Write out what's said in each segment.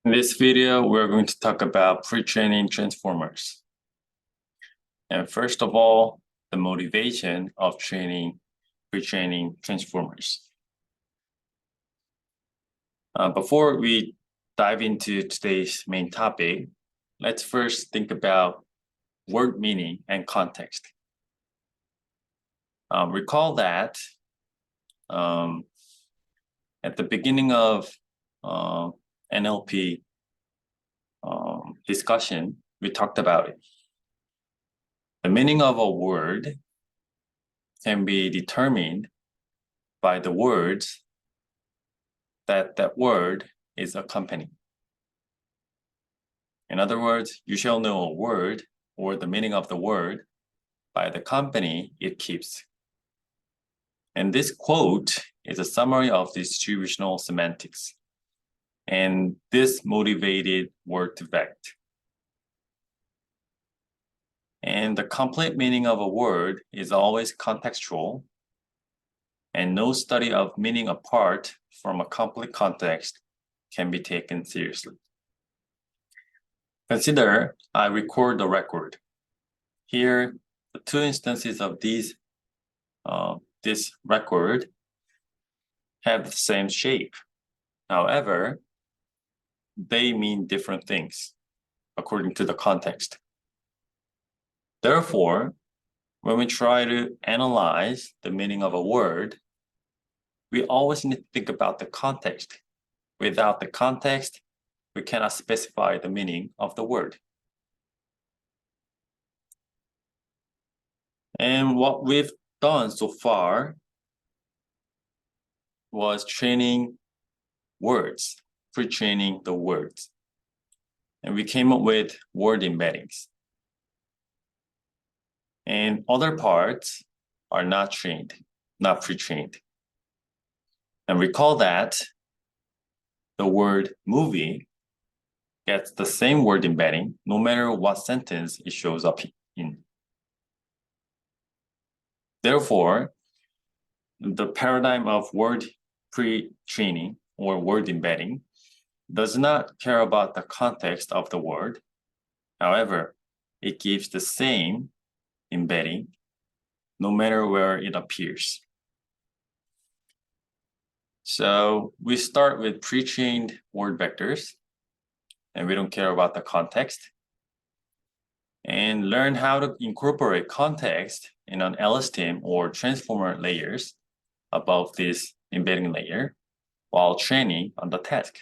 In this video, we're going to talk about pre-training transformers. And first of all, the motivation of training pre-training transformers. Before we dive into today's main topic, let's first think about word meaning and context. Recall that at the beginning of NLP discussion, we talked about it. The meaning of a word can be determined by the words that word is accompanying. In other words, you shall know a word or the meaning of the word by the company it keeps. And this quote is a summary of distributional semantics. And this motivated word2vect. And the complete meaning of a word is always contextual, and no study of meaning apart from a complete context can be taken seriously. Consider I record the record. Here, the two instances of this record have the same shape. However, they mean different things according to the context. Therefore, when we try to analyze the meaning of a word, we always need to think about the context. Without the context, we cannot specify the meaning of the word. And what we've done so far was training words, pre-training the words. And we came up with word embeddings. And other parts are not trained, not pre-trained. And recall that the word movie gets the same word embedding no matter what sentence it shows up in. Therefore, the paradigm of word pre-training or word embedding does not care about the context of the word. However, it gives the same embedding no matter where it appears. So we start with pre-trained word vectors, and we don't care about the context, and learn how to incorporate context in an LSTM or transformer layers above this embedding layer while training on the task.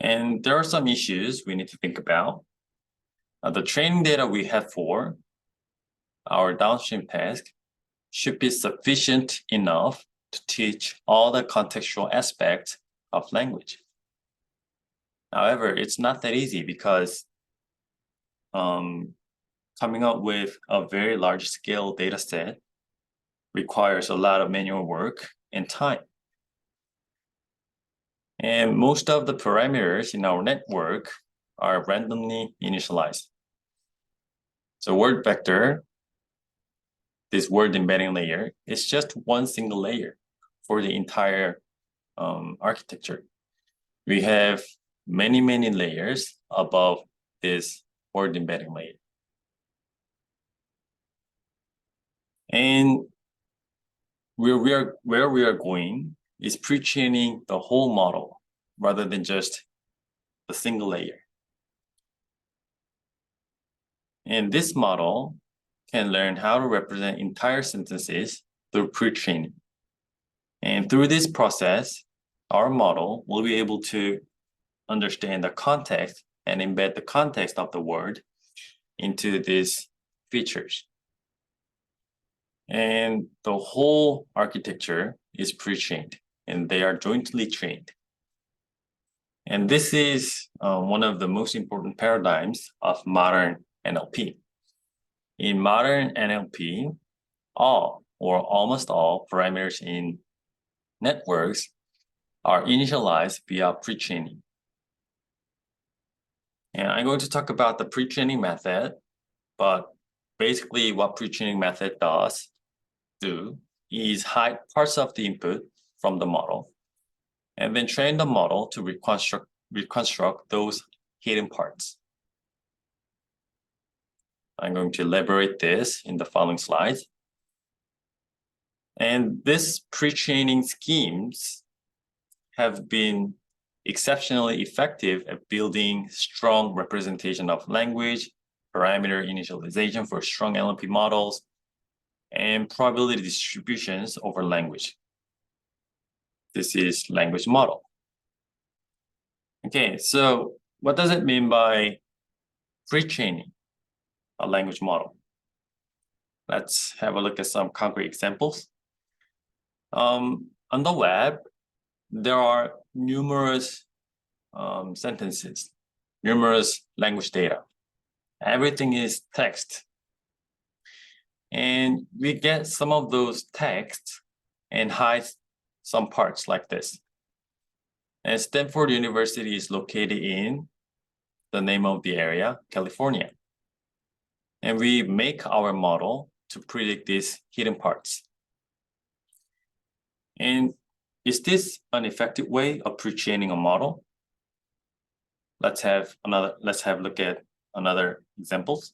And there are some issues we need to think about. The training data we have for our downstream task should be sufficient enough to teach all the contextual aspects of language. However, it's not that easy because coming up with a very large scale data set requires a lot of manual work and time. And most of the parameters in our network are randomly initialized. So word vector, this word embedding layer, is just one single layer for the entire architecture. We have many layers above this word embedding layer. And where we are going is pre-training the whole model rather than just the single layer. And this model can learn how to represent entire sentences through pre-training. And through this process, our model will be able to understand the context and embed the context of the word into these features. And the whole architecture is pre-trained, and they are jointly trained. And this is one of the most important paradigms of modern NLP. In modern NLP, all or almost all parameters in networks are initialized via pre-training. And I'm going to talk about the pre-training method, but basically what pre-training method does is hide parts of the input from the model and then train the model to reconstruct those hidden parts. I'm going to elaborate this in the following slides. And these pre-training schemes have been exceptionally effective at building strong representation of language, parameter initialization for strong NLP models, and probability distributions over language. This is language model. Okay, so what does it mean by pre-training a language model? Let's have a look at some concrete examples. On the web, there are numerous sentences, numerous language data. Everything is text. And we get some of those texts and hide some parts like this. And Stanford University is located in the name of the area, California. And we make our model to predict these hidden parts. And is this an effective way of pre-training a model? Let's have a look at another examples.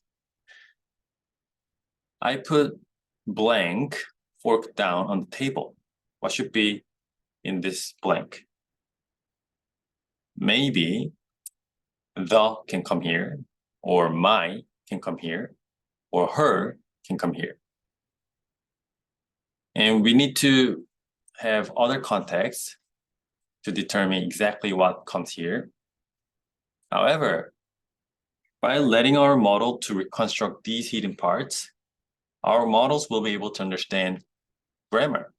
I put blank fork down on the table. What should be in this blank? Maybe the can come here, or my can come here, or her can come here. And we need to have other contexts to determine exactly what comes here. However, by letting our model to reconstruct these hidden parts, our models will be able to understand grammar.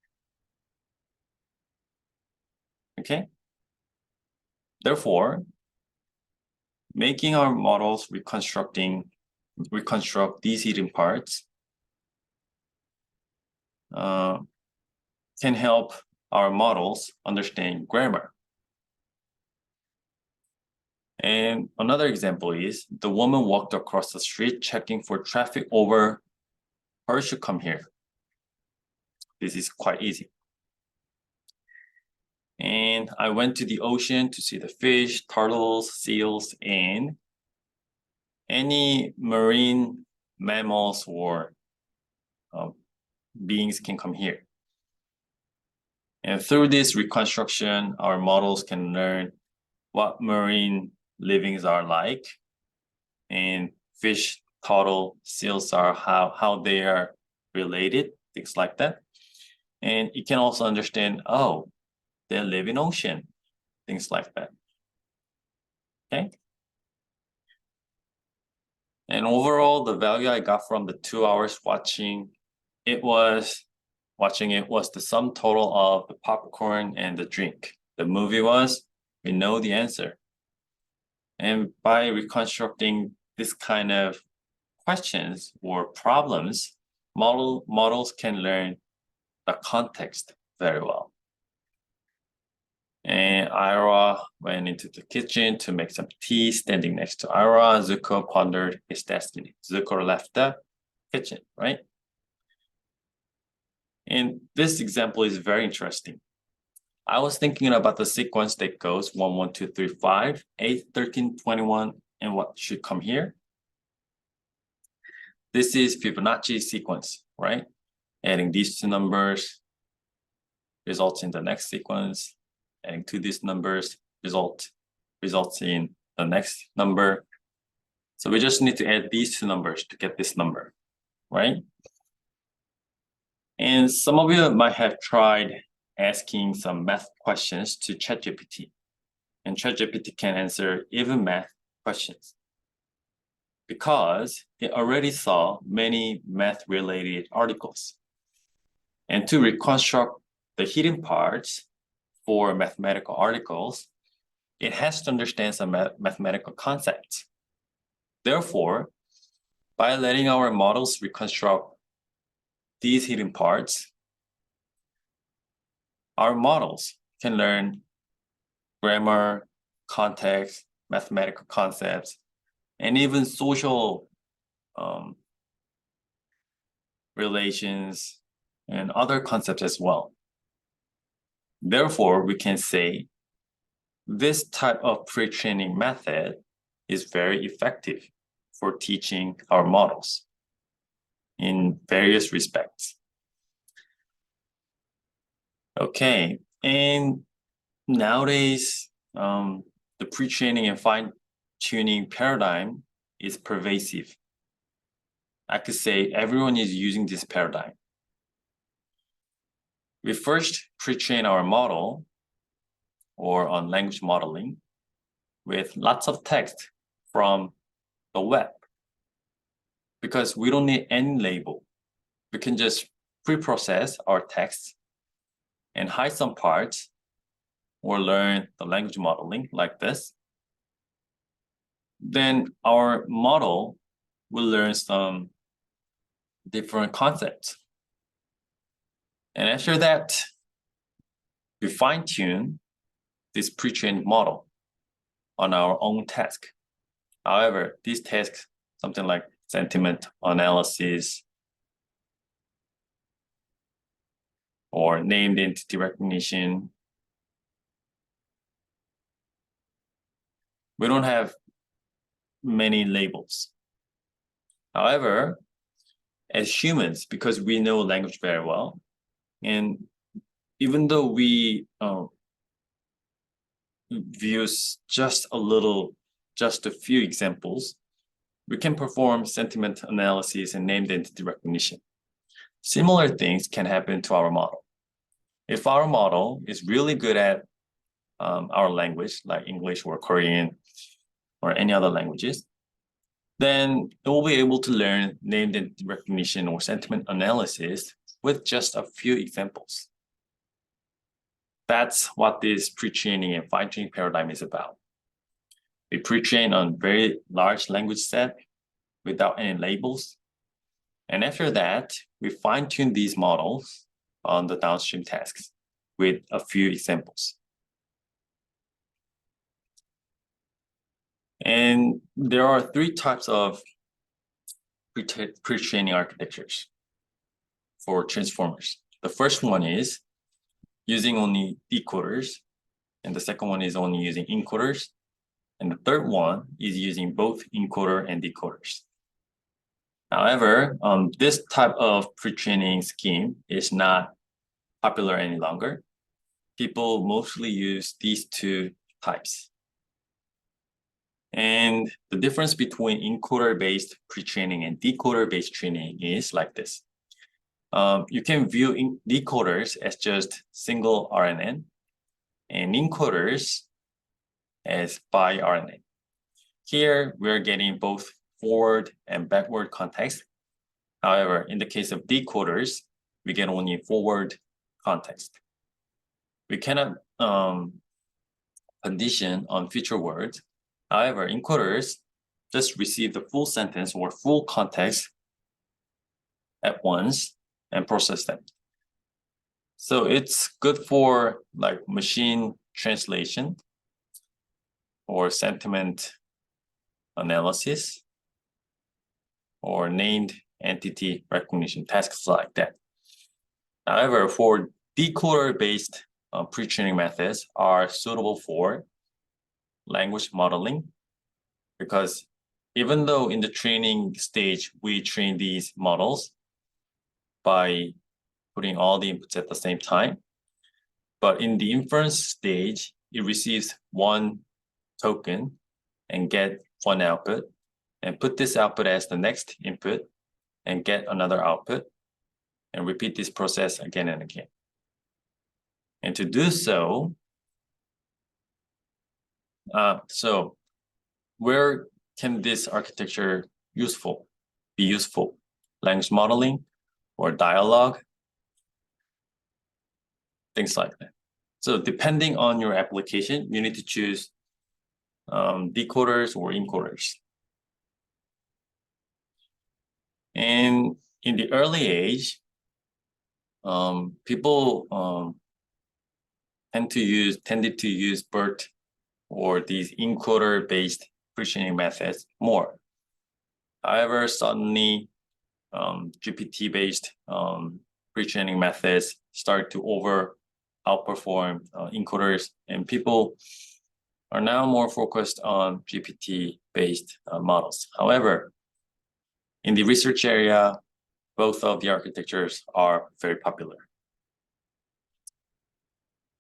Okay? Therefore, making our models reconstruct these hidden parts can help our models understand grammar. And another example is the woman walked across the street checking for traffic over her should come here. This is quite easy. And I went to the ocean to see the fish, turtles, seals, and any marine mammals or beings can come here. And through this reconstruction, our models can learn what marine livings are like, and fish, turtle, seals are how they are related, things like that. And it can also understand, oh, they live in ocean, things like that. Okay. And overall, the value I got from the 2 hours watching it was the sum total of the popcorn and the drink. The movie was, we know the answer. And by reconstructing this kind of questions or problems, models can learn the context very well. And Ira went into the kitchen to make some tea. Standing next to Ira, Zuko pondered his destiny. Zuko left the kitchen, right? And this example is very interesting. I was thinking about the sequence that goes 1, 1, 2, 3, 5, 8, 13, 21, and what should come here. This is Fibonacci sequence, right? Adding these two numbers results in the next sequence. Adding to these numbers results in the next number. So we just need to add these two numbers to get this number, right? And some of you might have tried asking some math questions to ChatGPT. And ChatGPT can answer even math questions because it already saw many math-related articles. And to reconstruct the hidden parts for mathematical articles, it has to understand some mathematical concepts. Therefore, by letting our models reconstruct these hidden parts, our models can learn grammar, context, mathematical concepts, and even social relations and other concepts as well. Therefore, we can say this type of pre-training method is very effective for teaching our models in various respects. Okay, and nowadays, the pre-training and fine-tuning paradigm is pervasive. I could say everyone is using this paradigm. We first pre-train our model or on language modeling with lots of text from the web because we don't need any label. We can just pre-process our text and hide some parts or learn the language modeling like this. Then our model will learn some different concepts. And after that, we fine-tune this pre-trained model on our own task. However, these tasks, something like sentiment analysis or named entity recognition, we don't have many labels. However, as humans, because we know language very well, and even though we views just a few examples, we can perform sentiment analysis and named entity recognition. Similar things can happen to our model. If our model is really good at our language, like English or Korean or any other languages, then it will be able to learn named entity recognition or sentiment analysis with just a few examples. That's what this pre-training and fine-tuning paradigm is about. We pre-train on very large language set without any labels. And after that, we fine-tune these models on the downstream tasks with a few examples. And there are three types of pre-training architectures for transformers. The first one is using only decoders, and the second one is only using encoders, and the third one is using both encoder and decoders. However, this type of pre-training scheme is not popular any longer. People mostly use these two types. And the difference between encoder-based pre-training and decoder-based training is like this. You can view decoders as just single RNN and encoders as bi-RNN. Here, we're getting both forward and backward context. However, in the case of decoders, we get only forward context. We cannot condition on future words. However, encoders just receive the full sentence or full context at once and process them. So it's good for like machine translation or sentiment analysis or named entity recognition tasks like that. However, for decoder-based pre-training methods are suitable for language modeling because even though in the training stage, we train these models by putting all the inputs at the same time, but in the inference stage, it receives one token and get one output and put this output as the next input and get another output and repeat this process again and again. And to do so, where can this architecture be useful? Language modeling or dialogue? Things like that. So depending on your application, you need to choose decoders or encoders. And in the early age, people tended to use BERT or these encoder-based pre-training methods more. However, suddenly GPT-based pre-training methods start to outperform encoders, and people are now more focused on GPT-based models. However, in the research area, both of the architectures are very popular.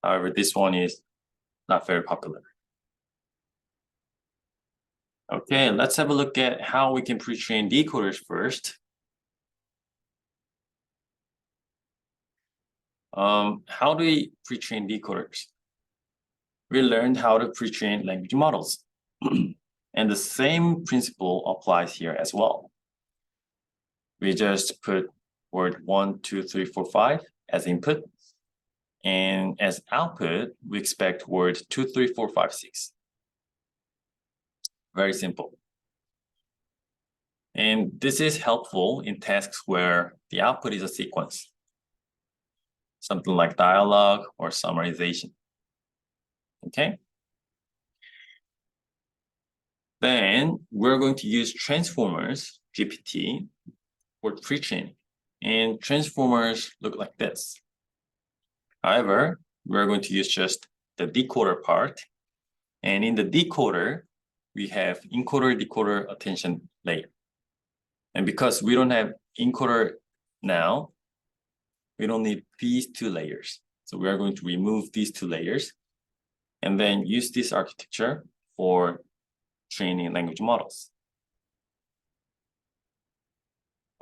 However, this one is not very popular. Okay, let's have a look at how we can pre-train decoders first. How do we pre-train decoders? We learned how to pre-train language models. And the same principle applies here as well. We just put word 1, 2, 3, 4, 5 as input. And as output, we expect word 2, 3, 4, 5, 6. Very simple. And this is helpful in tasks where the output is a sequence. Something like dialogue or summarization. Okay? Then we're going to use transformers, GPT, for pre-training. And transformers look like this. However, we're going to use just the decoder part. And in the decoder, we have encoder, decoder, attention layer. And because we don't have encoder now, we don't need these two layers. So we are going to remove these two layers and then use this architecture for training language models.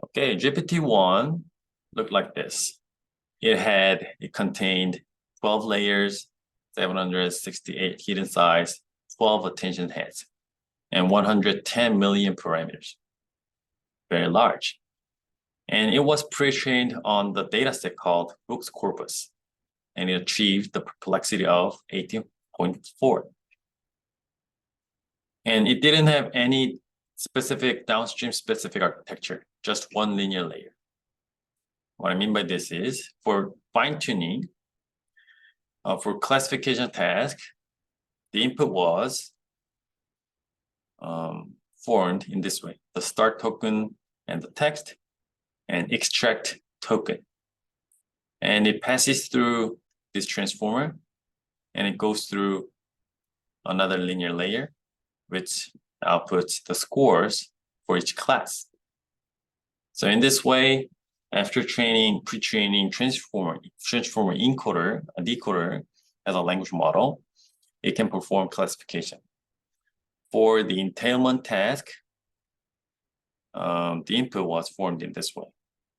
Okay, GPT-1 looked like this. It contained 12 layers, 768 hidden size, 12 attention heads, and 110 million parameters. Very large. And it was pre-trained on the dataset called Brooks corpus, and it achieved the perplexity of 18.4. And it didn't have any specific downstream specific architecture, just one linear layer. What I mean by this is for fine-tuning, for classification task, the input was formed in this way: the start token and the text, and extract token. And it passes through this transformer, and it goes through another linear layer, which outputs the scores for each class. So in this way, after pre-training transformer encoder, a decoder as a language model, it can perform classification. For the entailment task, the input was formed in this way: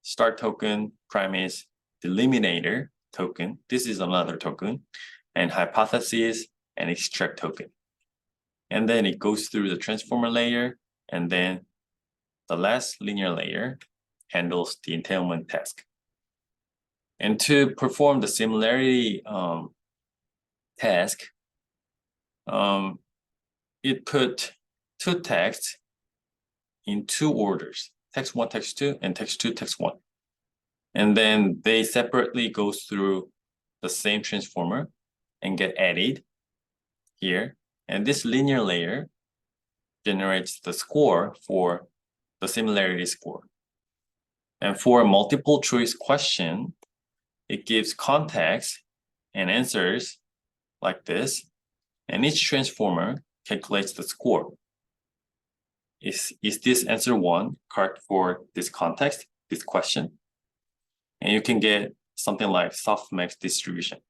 start token, premise, delimiter token. This is another token, and hypothesis and extract token. And then it goes through the transformer layer, and then the last linear layer handles the entailment task. And to perform the similarity task, it put two texts in two orders: text 1, text 2, and text 2, text 1. And then they separately goes through the same transformer and get added here. And this linear layer generates the score for the similarity score. And for a multiple choice question, it gives context and answers like this. And each transformer calculates the score. Is this answer 1 correct for this context, this question? And you can get something like softmax distribution.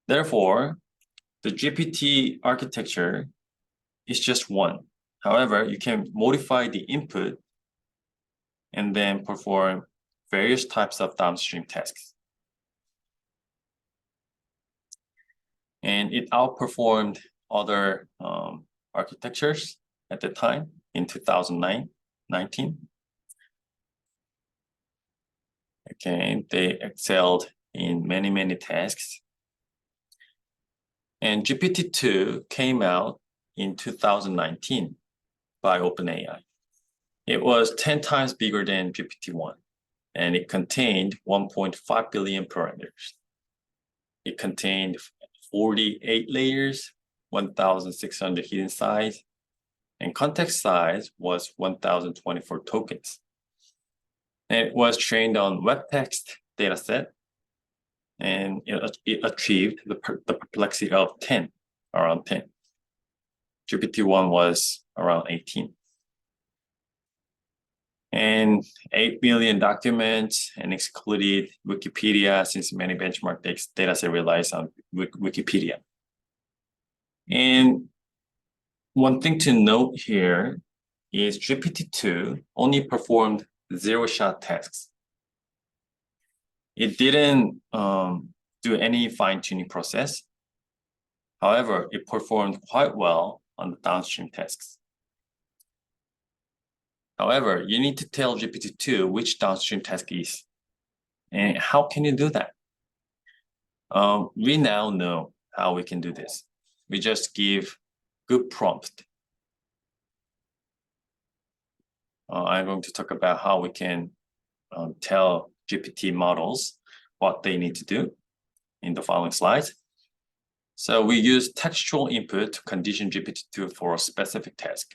Therefore, the GPT architecture is just one. However, you can modify the input and then perform various types of downstream tasks. And it outperformed other architectures at the time in 2019. Okay, they excelled in many tasks. And GPT-2 came out in 2019 by OpenAI. It was 10 times bigger than GPT-1, and it contained 1.5 billion parameters. It contained 48 layers, 1,600 hidden size, and context size was 1,024 tokens. And it was trained on web text dataset, and it achieved the perplexity of 10, around 10. GPT-1 was around 18. And 8 billion documents and excluded Wikipedia, since many benchmark data set relies on Wikipedia. And one thing to note here is GPT-2 only performed zero-shot tasks. It didn't do any fine-tuning process. However, it performed quite well on the downstream tasks. However, you need to tell GPT-2 which downstream task is. And how can you do that? We now know how we can do this. We just give good prompt. I'm going to talk about how we can tell GPT models what they need to do in the following slides. So we use textual input to condition GPT-2 for a specific task.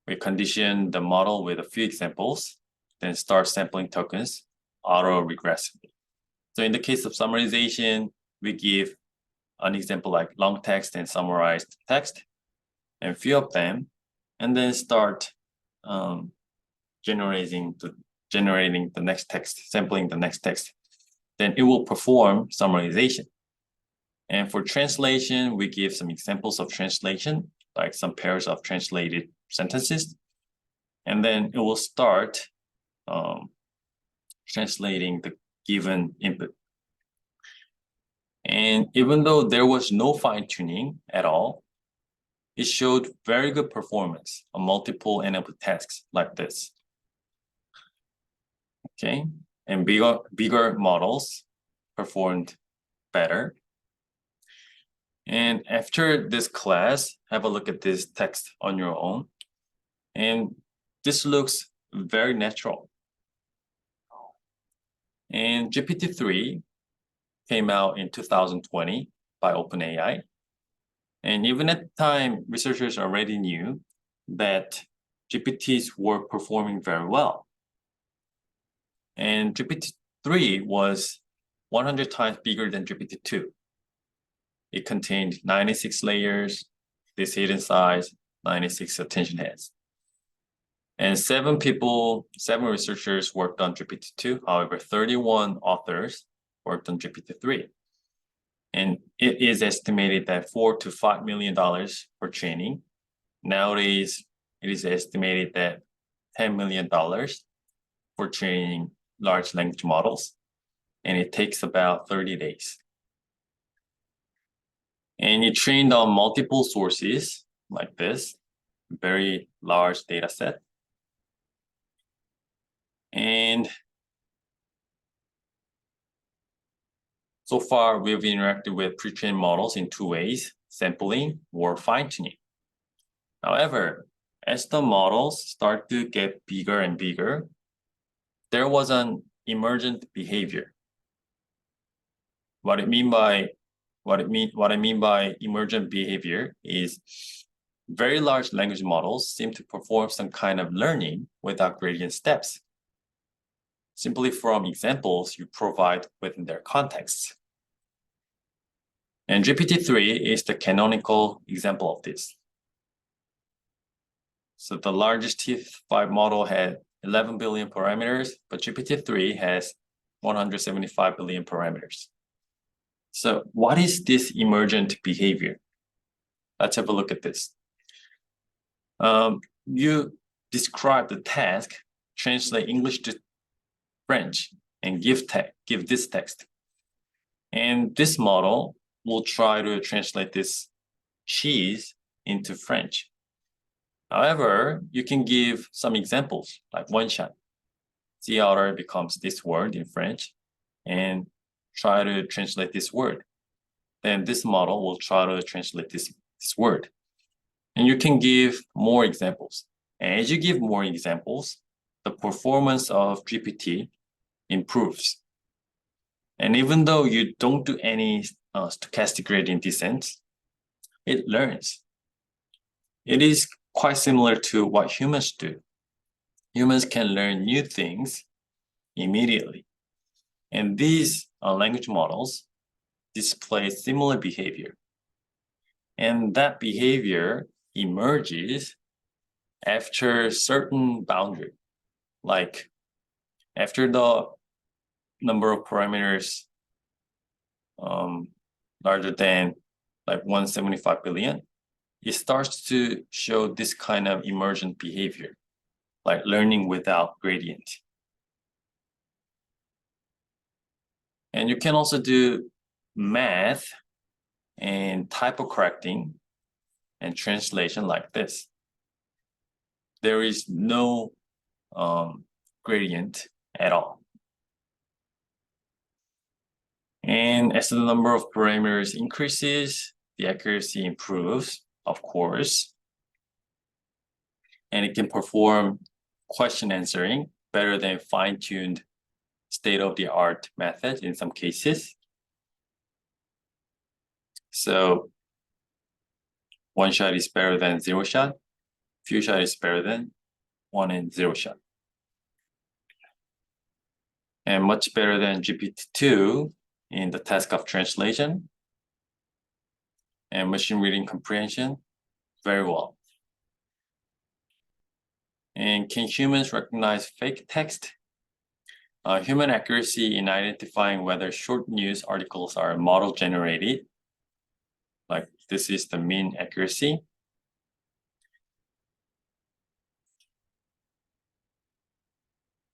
We condition the model with a few examples, then start sampling tokens auto-regressively. So in the case of summarization, we give an example like long text and summarized text, and few of them, and then start generating the next text, sampling the next text. Then it will perform summarization. And for translation, we give some examples of translation, like some pairs of translated sentences. And then it will start translating the given input. And even though there was no fine-tuning at all, it showed very good performance on multiple NLP tasks like this. Okay, and bigger models performed better. And after this class, have a look at this text on your own. And this looks very natural. And GPT-3 came out in 2020 by OpenAI. And even at the time, researchers already knew that GPTs were performing very well. And GPT-3 was 100 times bigger than GPT-2. It contained 96 layers, this hidden size, 96 attention heads. And 7 researchers worked on GPT-2. However, 31 authors worked on GPT-3. And it is estimated that $4 to $5 million for training. Nowadays, it is estimated that $10 million for training large language models. And it takes about 30 days. And it trained on multiple sources like this, very large data set. And so far, we've interacted with pre-trained models in 2 ways, sampling or fine-tuning. However, as the models start to get bigger and bigger, there was an emergent behavior. What I mean by emergent behavior is very large language models seem to perform some kind of learning without gradient steps, simply from examples you provide within their contexts. And GPT-3 is the canonical example of this. So the largest T5 model had 11 billion parameters, but GPT-3 has 175 billion parameters. So what is this emergent behavior? Let's have a look at this. You describe the task, translate English to French, and give this text. And this model will try to translate this cheese into French. However, you can give some examples, like one shot. Sea otter becomes this word in French, and try to translate this word. Then this model will try to translate this word. And you can give more examples. And as you give more examples, the performance of GPT improves. And even though you don't do any stochastic gradient descent, it learns. It is quite similar to what humans do. Humans can learn new things immediately. And these language models display similar behavior. And that behavior emerges after certain boundary, like after the number of parameters larger than like 175 billion, it starts to show this kind of emergent behavior, like learning without gradient. And you can also do math and typo correcting and translation like this. There is no gradient at all. And as the number of parameters increases, the accuracy improves, of course. And it can perform question answering better than fine-tuned state-of-the-art method in some cases. So one shot is better than zero shot. Few shot is better than 1 and 0 shot. And much better than GPT-2 in the task of translation and machine reading comprehension, very well. And can humans recognize fake text? Human accuracy in identifying whether short news articles are model generated, like this is the mean accuracy.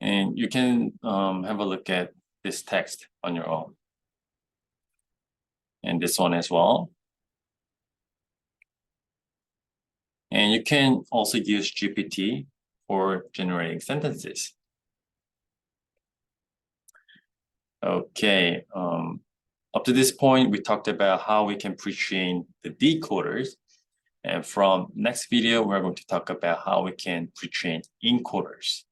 And you can have a look at this text on your own. And this one as well. And you can also use GPT for generating sentences. Okay, up to this point, we talked about how we can pre-train the decoders. And from next video, we're going to talk about how we can pre-train encoders.